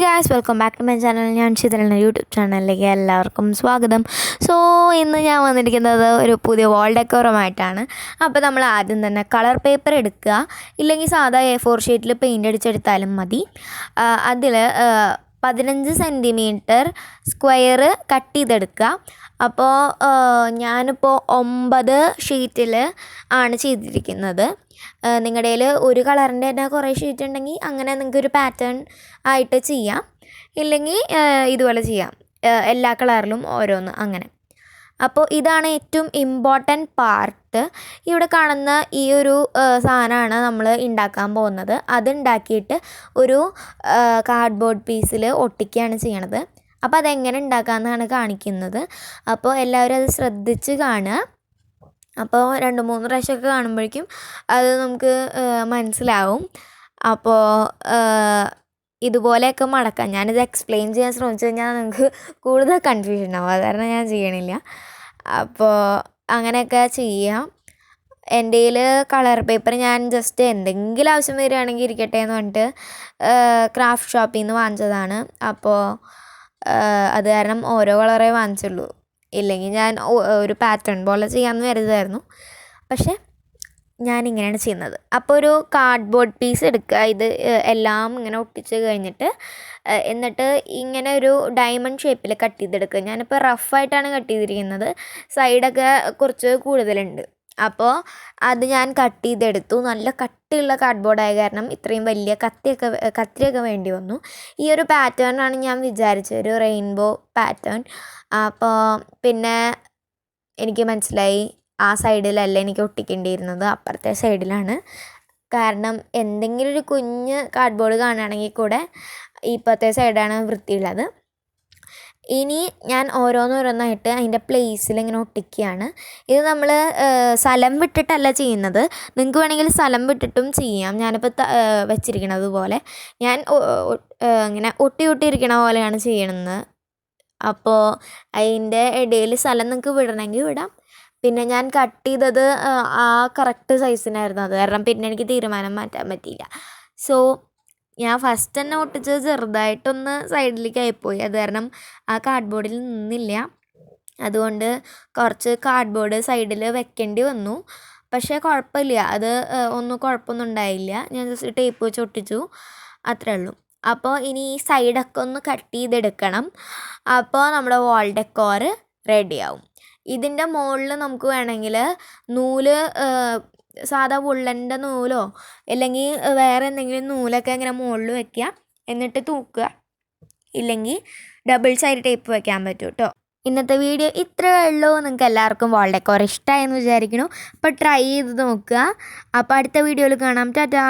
Guys, welcome back to my channel. ഞാൻ ഷീതലിൻ്റെ YouTube ചാനലിലേക്ക് എല്ലാവർക്കും സ്വാഗതം. സോ ഇന്ന് ഞാൻ വന്നിരിക്കുന്നത് ഒരു പുതിയ വാൾ ഡെക്കോറുമായിട്ടാണ്. അപ്പോൾ നമ്മൾ ആദ്യം തന്നെ കളർ പേപ്പർ എടുക്കുക, ഇല്ലെങ്കിൽ സാധാ A4 ഷീറ്റിൽ പെയിൻ്റ് അടിച്ചെടുത്താലും മതി. അതിൽ 15 സെൻറ്റിമീറ്റർ സ്ക്വയർ കട്ട് ചെയ്തെടുക്കുക. അപ്പോൾ ഞാനിപ്പോൾ 9 ഷീറ്റിൽ ആണ് ചെയ്തിരിക്കുന്നത്. നിങ്ങളുടെ കയ്യിൽ ഒരു കളറിൻ്റെ തന്നെ കുറേ ഷീറ്റ് ഉണ്ടെങ്കിൽ അങ്ങനെ നിങ്ങൾക്ക് ഒരു പാറ്റേൺ ആയിട്ട് ചെയ്യാം, ഇല്ലെങ്കിൽ ഇതുപോലെ ചെയ്യാം, എല്ലാ കളറിലും ഓരോന്ന് അങ്ങനെ. അപ്പോൾ ഇതാണ് ഏറ്റവും ഇമ്പോർട്ടൻറ്റ് പാർട്ട്. ഇവിടെ കാണുന്ന ഈ ഒരു സാധനമാണ് നമ്മൾ ഉണ്ടാക്കാൻ പോകുന്നത്. അതുണ്ടാക്കിയിട്ട് ഒരു കാർഡ്ബോർഡ് പീസിൽ ഒട്ടിക്കുകയാണ് ചെയ്യണത്. അപ്പോൾ അതെങ്ങനെ ഉണ്ടാക്കാമെന്നാണ് കാണിക്കുന്നത്. അപ്പോൾ എല്ലാവരും അത് ശ്രദ്ധിച്ച് കാണുക. അപ്പോൾ 2-3 പ്രാവശ്യമൊക്കെ കാണുമ്പോഴേക്കും അത് നമുക്ക് മനസ്സിലാവും. അപ്പോൾ ഇതുപോലെയൊക്കെ മടക്കാം. ഞാനിത് എക്സ്പ്ലെയിൻ ചെയ്യാൻ ശ്രമിച്ചു കഴിഞ്ഞാൽ നിങ്ങൾക്ക് കൂടുതൽ കൺഫ്യൂഷൻ ആവും, അത് കാരണം ഞാൻ ചെയ്യണില്ല. അപ്പോൾ അങ്ങനെയൊക്കെ ചെയ്യാം. എൻ്റെ കയ്യിൽ കളർ പേപ്പർ ഞാൻ ജസ്റ്റ് എന്തെങ്കിലും ആവശ്യം വരികയാണെങ്കിൽ ഇരിക്കട്ടെ എന്ന് പറഞ്ഞിട്ട് ക്രാഫ്റ്റ് ഷോപ്പിൽ നിന്ന് വാങ്ങിച്ചതാണ്. അപ്പോൾ അത് കാരണം ഓരോ കളറേ വാങ്ങിച്ചുള്ളൂ, ഇല്ലെങ്കിൽ ഞാൻ ഒരു പാറ്റേൺ പോലെ ചെയ്യാമെന്ന് കരുതായിരുന്നു. പക്ഷേ ഞാനിങ്ങനെയാണ് ചെയ്യുന്നത്. അപ്പോൾ ഒരു കാർഡ്ബോർഡ് പീസ് എടുക്കുക. ഇത് എല്ലാം ഇങ്ങനെ ഒട്ടിച്ച് കഴിഞ്ഞിട്ട് എന്നിട്ട് ഇങ്ങനെ ഒരു ഡയമണ്ട് ഷേപ്പിൽ കട്ട് ചെയ്തെടുക്കുക. ഞാനിപ്പോൾ റഫായിട്ടാണ് കട്ട് ചെയ്തിരിക്കുന്നത്, സൈഡൊക്കെ കുറച്ച് കൂടുതലുണ്ട്. അപ്പോൾ അത് ഞാൻ കട്ട് ചെയ്തെടുത്തു. നല്ല കട്ടിയുള്ള കാർഡ്ബോർഡായ കാരണം ഇത്രയും വലിയ കത്തിയൊക്കെ വേണ്ടി വന്നു. ഈ ഒരു പാറ്റേണാണ് ഞാൻ വിചാരിച്ചത്, ഒരു റെയിൻബോ പാറ്റേൺ. അപ്പോൾ പിന്നെ എനിക്ക് മനസ്സിലായി ആ സൈഡിലല്ല എനിക്ക് ഒട്ടിക്കേണ്ടിയിരുന്നത്, അപ്പുറത്തെ സൈഡിലാണ്. കാരണം എന്തെങ്കിലും ഒരു കുഞ്ഞ് കാർഡ്ബോർഡ് കാണുകയാണെങ്കിൽ കൂടെ ഇപ്പോഴത്തെ സൈഡാണ് വൃത്തിയുള്ളത്. ഇനി ഞാൻ ഓരോന്നോരോന്നായിട്ട് അതിൻ്റെ പ്ലേസിൽ ഇങ്ങനെ ഒട്ടിക്കുകയാണ്. ഇത് നമ്മൾ സ്ഥലം വിട്ടിട്ടല്ല ചെയ്യുന്നത്, നിങ്ങൾക്ക് വേണമെങ്കിൽ സ്ഥലം വിട്ടിട്ടും ചെയ്യാം. ഞാനിപ്പോൾ വെച്ചിരിക്കണത് പോലെ ഞാൻ ഇങ്ങനെ ഒട്ടിയിരിക്കണ പോലെയാണ് ചെയ്യണമെന്ന്. അപ്പോൾ അതിൻ്റെ ഇടയിൽ സ്ഥലം നിങ്ങൾക്ക് വിടണമെങ്കിൽ വിടാം. പിന്നെ ഞാൻ കട്ട് ചെയ്തത് ആ കറക്റ്റ് സൈസിനായിരുന്നു, അത് കാരണം പിന്നെ എനിക്ക് തീരുമാനം മാറ്റാൻ പറ്റിയില്ല. സോ ഞാൻ ഫസ്റ്റ് തന്നെ ഒട്ടിച്ചത് ചെറുതായിട്ടൊന്ന് സൈഡിലേക്ക് ആയിപ്പോയി, അത് കാരണം ആ കാർഡ്ബോർഡിൽ നിന്നില്ല. അതുകൊണ്ട് കുറച്ച് കാർഡ്ബോർഡ് സൈഡിൽ വെക്കേണ്ടി വന്നു. പക്ഷേ കുഴപ്പമില്ല, അത് കുഴപ്പമൊന്നും ഉണ്ടായില്ല. ഞാൻ ജസ്റ്റ് ടേപ്പ് വെച്ച് ഒട്ടിച്ചു, അത്രേ ഉള്ളൂ. അപ്പോൾ ഇനി ഈ സൈഡൊക്കെ ഒന്ന് കട്ട് ചെയ്തെടുക്കണം. അപ്പോൾ നമ്മുടെ വാൾ ഡെക്കോർ റെഡിയാവും. ഇതിൻ്റെ മുകളിൽ നമുക്ക് വേണമെങ്കിൽ നൂല്, സാധാ വുള്ളൻ്റെ നൂലോ അല്ലെങ്കിൽ വേറെ എന്തെങ്കിലും നൂലൊക്കെ ഇങ്ങനെ മുകളിൽ വയ്ക്കുക, എന്നിട്ട് തൂക്കുക, ഇല്ലെങ്കിൽ ഡബിൾ സൈഡ് ടേപ്പ് വയ്ക്കാൻ പറ്റും കേട്ടോ. ഇന്നത്തെ വീഡിയോ ഇത്രയേ ഉള്ളൂ. നിങ്ങൾക്ക് എല്ലാവർക്കും വാൾ ഡെക്കോർ ഇഷ്ടമായെന്ന് വിചാരിക്കുന്നു. അപ്പോൾ ട്രൈ ചെയ്ത് നോക്കുക. അപ്പോൾ അടുത്ത വീഡിയോയിൽ കാണാം. ടാറ്റാ.